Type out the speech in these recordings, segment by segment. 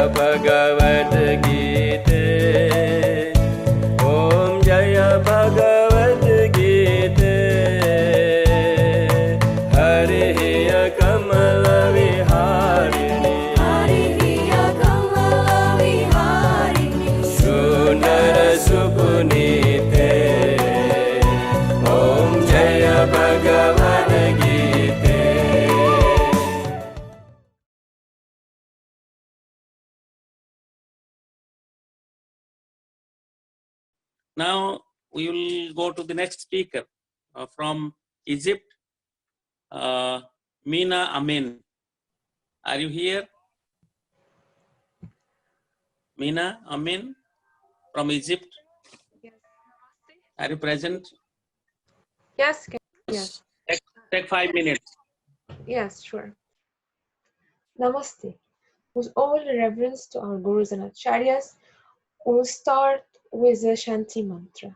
Bhagavad Gītā Om Jaya Bhagavad Gītā Hariya Kamala Viharini Hariya Kamala Viharini Sunara Supunite Om Jaya Bhagavad Gītā. Now we will go to the next speaker from Egypt, Meena Amin. Are you here? Meena Amin from Egypt. Yes. Are you present? Yes. Yes. Take 5 minutes. Yes. Sure. Namaste. With all reverence to our gurus and acharyas, we'll start with the Shanti mantra.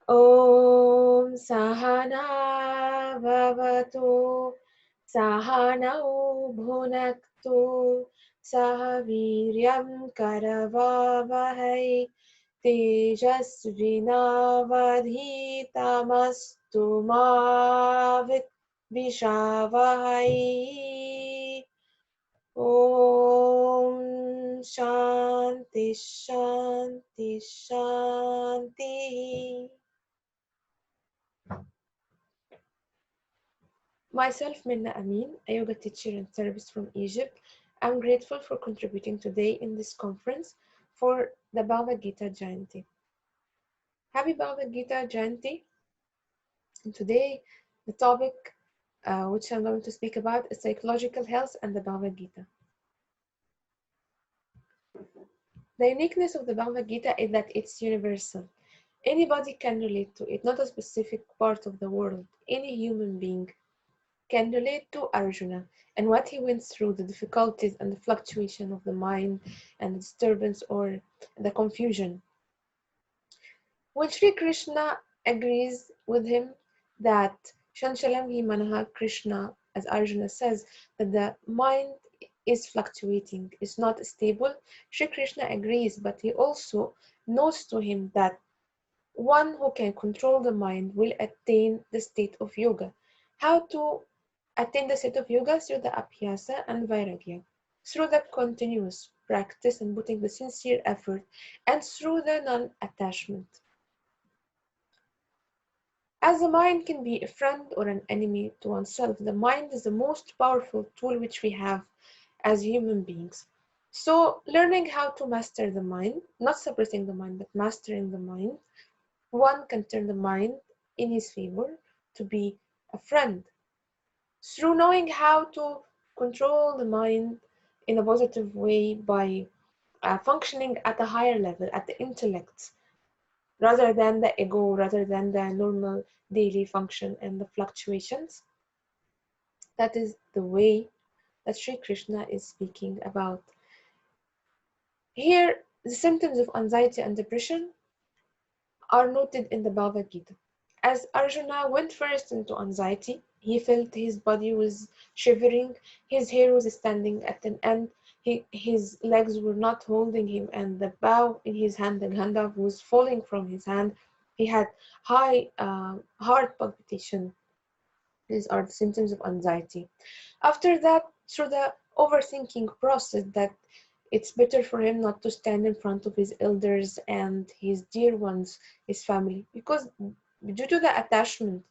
Om Sahana Bhavatu Sahanau Bhunaktu Sahaviryam Karavavahai Tejasvinavadhitamastu ma Vishavahai. Om Shanti Shanti Shanti. Myself, Meena Amin, a yoga teacher and therapist from Egypt, I'm grateful for contributing today in this conference for the Bhagavad Gītā Jayanti. Happy Bhagavad Gītā Jayanti! And today, the topic which I'm going to speak about is psychological health and the Bhagavad Gītā. The uniqueness of the Bhagavad Gītā is that it's universal. Anybody can relate to it, not a specific part of the world. Any human being can relate to Arjuna and what he went through, the difficulties and the fluctuation of the mind and the disturbance or the confusion. When Sri Krishna agrees with him that Shanchalam hi manaha, Krishna, as Arjuna says, that the mind is fluctuating, is not stable, Sri Krishna agrees, but he also notes to him that one who can control the mind will attain the state of yoga. How to attain the state of yoga? Through the abhyasa and vairagya, through the continuous practice and putting the sincere effort, and through the non-attachment. As the mind can be a friend or an enemy to oneself, the mind is the most powerful tool which we have as human beings. So learning how to master the mind, not suppressing the mind, but mastering the mind, one can turn the mind in his favor to be a friend. Through knowing how to control the mind in a positive way by functioning at a higher level, at the intellect, rather than the ego, rather than the normal daily function and the fluctuations. That is the way that Sri Krishna is speaking about. Here, the symptoms of anxiety and depression are noted in the Bhagavad Gītā. As Arjuna went first into anxiety, he felt his body was shivering, his hair was standing at an end, his legs were not holding him, and the bow in his hand, the ganda, was falling from his hand. He had high heart palpitation. These are the symptoms of anxiety. After that, through the overthinking process, that it's better for him not to stand in front of his elders and his dear ones, his family, because due to the attachment,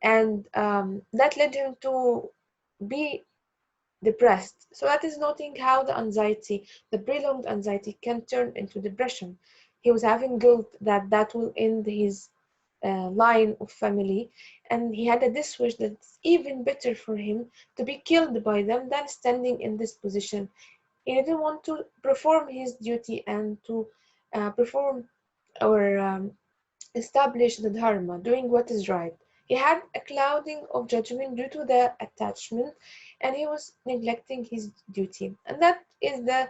and that led him to be depressed. So that is noting how the anxiety, the prolonged anxiety, can turn into depression. He was having guilt that will end his line of family, and he had this wish that it's even better for him to be killed by them than standing in this position. He didn't want to perform his duty and to perform or establish the dharma, doing what is right. He had a clouding of judgment due to the attachment, and he was neglecting his duty. And that is the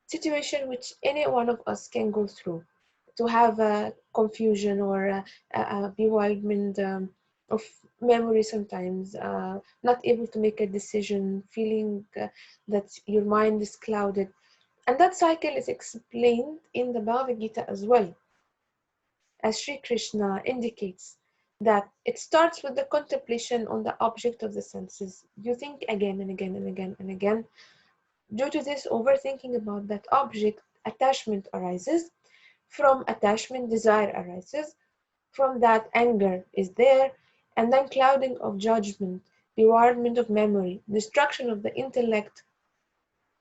situation which any one of us can go through, to have a confusion or a bewilderment of memory sometimes, not able to make a decision, feeling that your mind is clouded. And that cycle is explained in the Bhagavad Gītā as well, as Sri Krishna indicates that it starts with the contemplation on the object of the senses. You think again and again and again and again. Due to this overthinking about that object, attachment arises. From attachment, desire arises. From that, anger is there. And then clouding of judgment, bewilderment of memory, destruction of the intellect,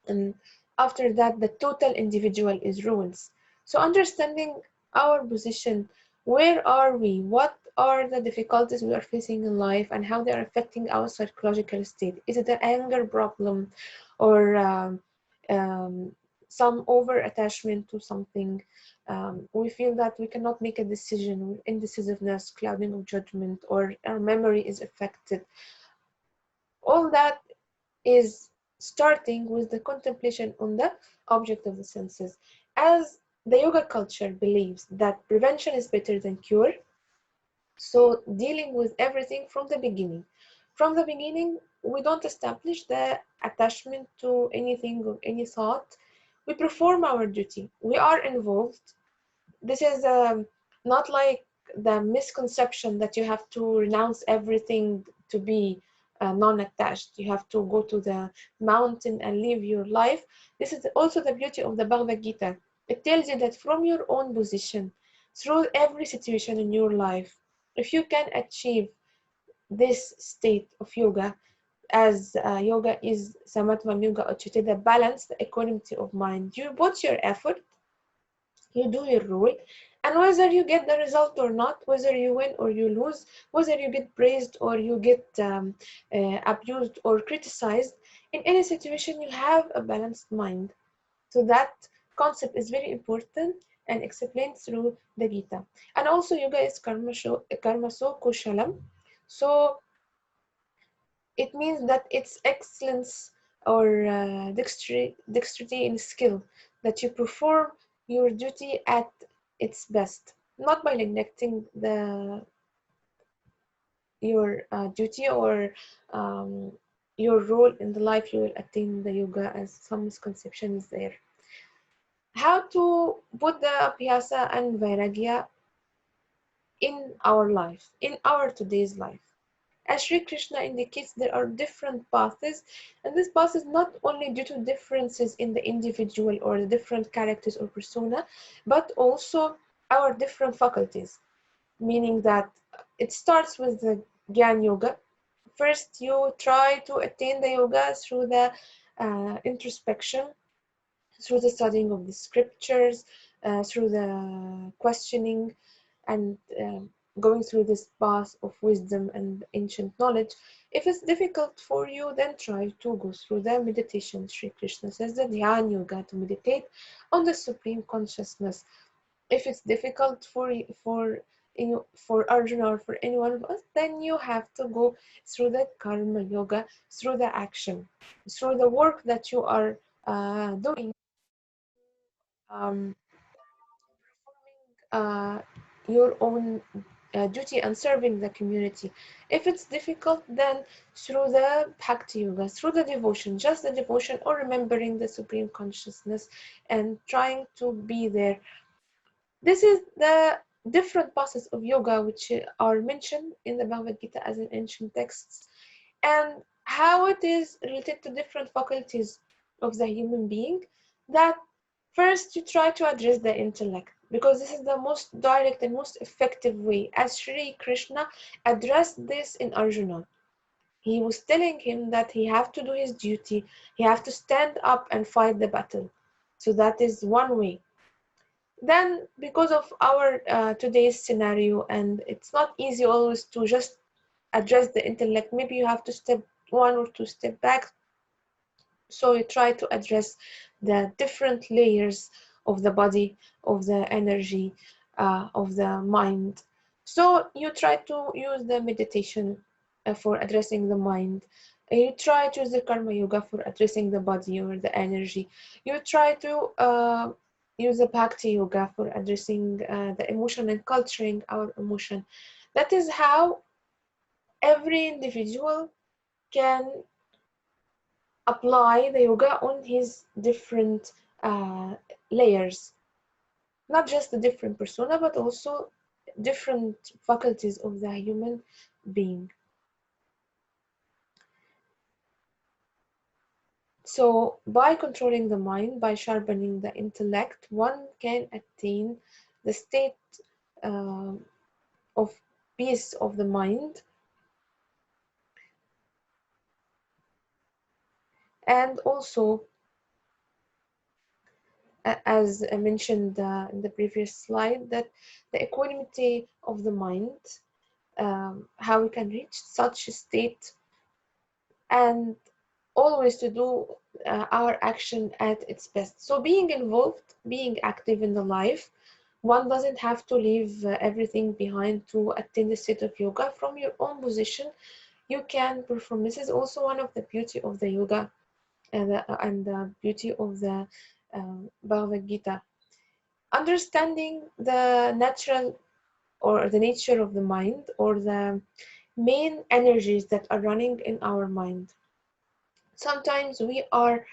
and after that the total individual is ruins. So understanding our position, where are we, what are the difficulties we are facing in life, and how they are affecting our psychological state. Is it an anger problem, or some over attachment to something? We feel that we cannot make a decision, indecisiveness, clouding of judgment, or our memory is affected. All that is starting with the contemplation on the object of the senses. As the yoga culture believes that prevention is better than cure, so dealing with everything from the beginning. From the beginning, we don't establish the attachment to anything or any thought. We perform our duty. We are involved. This is not like the misconception that you have to renounce everything to be non-attached. You have to go to the mountain and live your life. This is also the beauty of the Bhagavad Gita. It tells you that from your own position, through every situation in your life, if you can achieve this state of yoga, as yoga is samatvam yoga uchite, the balance, the equanimity of mind, you put your effort, you do your role, and whether you get the result or not, whether you win or you lose, whether you get praised or you get abused or criticized, in any situation you have a balanced mind. So that concept is very important and explained through the Gita. And also yoga is karma so kushalam. So it means that it's excellence or dexterity in skill, that you perform your duty at its best, not by neglecting your duty or your role in the life. You will attain the yoga, as some misconception is there. How to put the abhyasa and vairagya in our life, in our today's life. As Sri Krishna indicates, there are different paths, and this path is not only due to differences in the individual or the different characters or persona, but also our different faculties, meaning that it starts with the Gyan Yoga. First, you try to attain the yoga through the introspection, through the studying of the scriptures, through the questioning, and going through this path of wisdom and ancient knowledge. If it's difficult for you, then try to go through the meditation. Sri Krishna says the Dhyan Yoga, to meditate on the Supreme Consciousness. If it's difficult for Arjuna or for any one of us, then you have to go through the Karma Yoga, through the action, through the work that you are doing, um, uh, your own duty and serving the community. If it's difficult, then through the Bhakti Yoga, through the devotion, just the devotion, or remembering the Supreme Consciousness and trying to be there. This is the different paths of yoga which are mentioned in the Bhagavad Gita as in ancient texts, and how it is related to different faculties of the human being. That first you try to address the intellect, because this is the most direct and most effective way, as Sri Krishna addressed this in Arjuna. He was telling him that he have to do his duty, he have to stand up and fight the battle. So that is one way. Then, because of our today's scenario, and it's not easy always to just address the intellect, maybe you have to step one or two step back. So you try to address the different layers of the body, of the energy, of the mind. So you try to use the meditation for addressing the mind. You try to use the Karma Yoga for addressing the body or the energy. You try to use the Bhakti Yoga for addressing the emotion and culturing our emotion. That is how every individual can apply the yoga on his different layers, not just the different persona, but also different faculties of the human being. So by controlling the mind, by sharpening the intellect, one can attain the state of peace of the mind, and also, as I mentioned in the previous slide, that the equanimity of the mind, how we can reach such a state, and always to do our action at its best. So being involved, being active in the life, one doesn't have to leave everything behind to attend a state of yoga. From your own position, you can perform. This is also one of the beauty of the yoga and the beauty of the Bhagavad Gītā. Understanding the natural or the nature of the mind, or the main energies that are running in our mind. Sometimes we are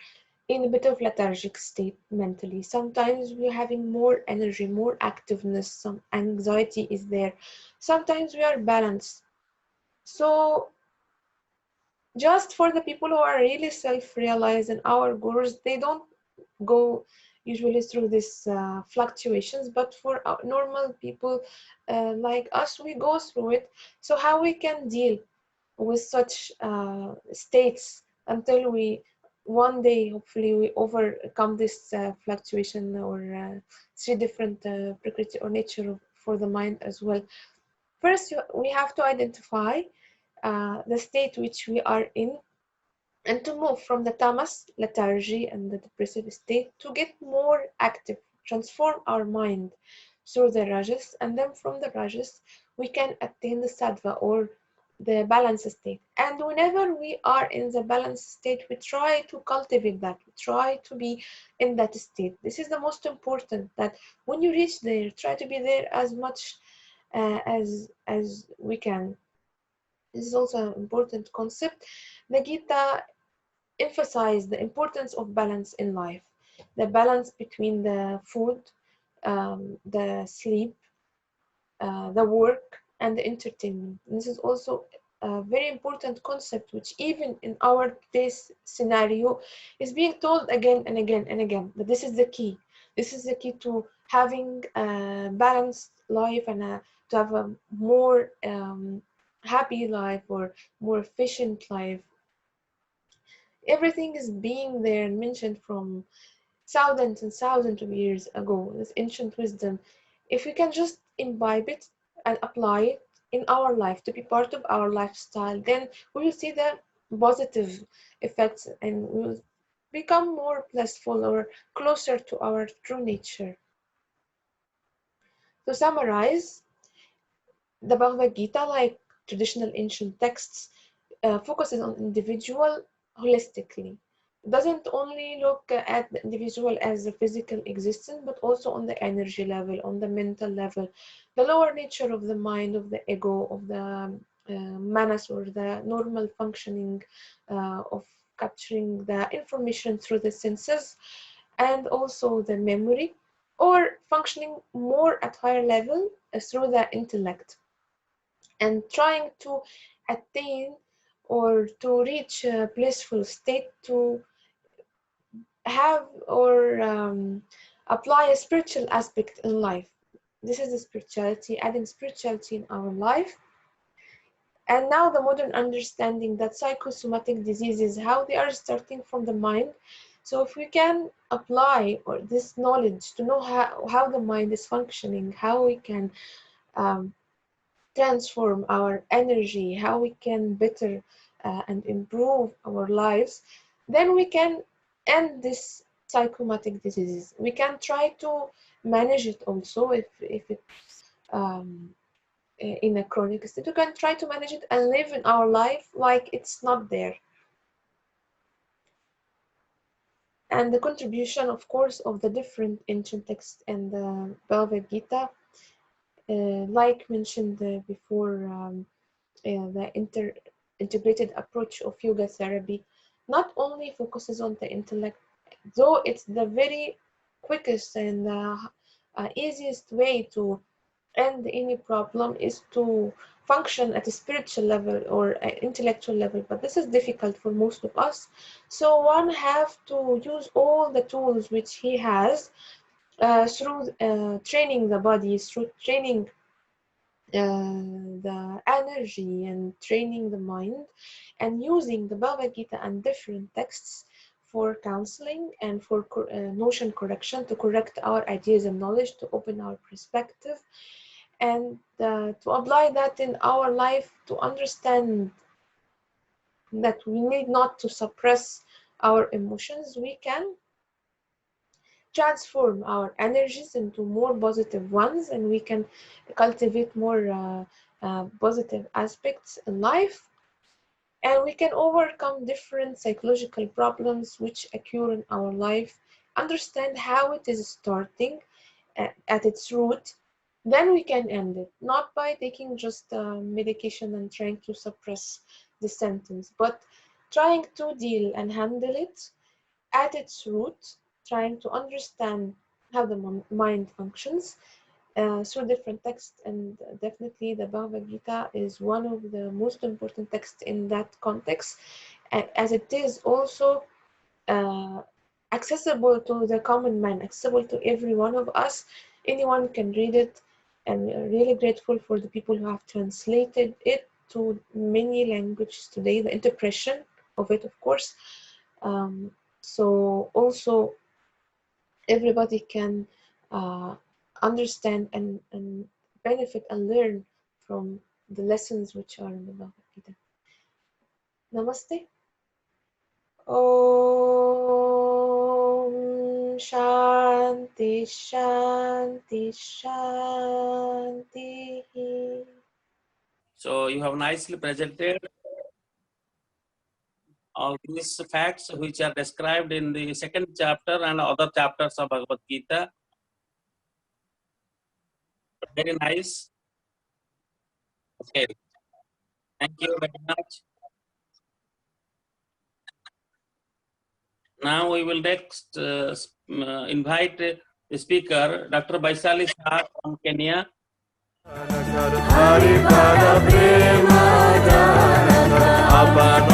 in a bit of lethargic state mentally. Sometimes we're having more energy, more activeness, some anxiety is there. Sometimes we are balanced. So just for the people who are really self-realized and our gurus, they don't go usually through these fluctuations, but for normal people like us, we go through it. So how we can deal with such states until we one day hopefully we overcome this fluctuation, or see different prakriti or nature for the mind as well. First, we have to identify the state which we are in, and to move from the tamas, lethargy, and the depressive state to get more active, transform our mind through the rajas, and then from the rajas we can attain the sattva, or the balanced state. And whenever we are in the balanced state, we try to cultivate that, we try to be in that state. This is the most important, that when you reach there, try to be there as much as we can. This is also an important concept. The Gita emphasized the importance of balance in life, the balance between the food, the sleep, the work, and the entertainment. And this is also a very important concept, which even in our today's scenario is being told again and again and again. But this is the key. This is the key to having a balanced life, and to have a more happy life, or more efficient life. Everything is being there and mentioned from thousands and thousands of years ago, this ancient wisdom. If we can just imbibe it and apply it in our life to be part of our lifestyle, then we will see the positive effects, and we will become more blissful, or closer to our true nature. To summarize, the Bhagavad Gita, like traditional ancient texts, focuses on individual holistically. It doesn't only look at the individual as a physical existence, but also on the energy level, on the mental level, the lower nature of the mind, of the ego, of the manas, or the normal functioning of capturing the information through the senses, and also the memory, or functioning more at higher level through the intellect, and trying to attain or to reach a blissful state, to have or apply a spiritual aspect in life. This is the spirituality, adding spirituality in our life. And now the modern understanding that psychosomatic diseases, how they are starting from the mind. So if we can apply or this knowledge to know how the mind is functioning, how we can transform our energy, how we can better and improve our lives, then we can end this psychosomatic diseases. We can try to manage it also if it's in a chronic state. We can try to manage it and live in our life like it's not there. And the contribution, of course, of the different ancient texts and the Bhagavad Gita, like mentioned before, the integrated approach of yoga therapy not only focuses on the intellect, though it's the very quickest and easiest way to end any problem is to function at a spiritual level or an intellectual level, but this is difficult for most of us. So one have to use all the tools which he has through training the body, through training the energy and training the mind, and using the Bhagavad Gītā and different texts for counseling and for notion correction, to correct our ideas and knowledge, to open our perspective, and to apply that in our life, to understand that we need not to suppress our emotions. We can transform our energies into more positive ones, and we can cultivate more positive aspects in life, and we can overcome different psychological problems which occur in our life, understand how it is starting at its root. Then we can end it, not by taking just medication and trying to suppress the symptoms, but trying to deal and handle it at its root, trying to understand how the mind functions through different texts. And definitely the Bhagavad Gītā is one of the most important texts in that context, as it is also accessible to the common man, accessible to every one of us. Anyone can read it, and we are really grateful for the people who have translated it to many languages today, the interpretation of it, of course. So also everybody can understand and benefit and learn from the lessons which are in the Bhagavad Gītā. Namaste. Om Shanti Shanti Shanti. So you have nicely presented all these facts which are described in the second chapter and other chapters of Bhagavad Gītā. Very nice. Okay. Thank you very much. Now we will next invite the speaker, Dr. Vaishali Shah from Kenya. Hari Pada Prema Janaka Abana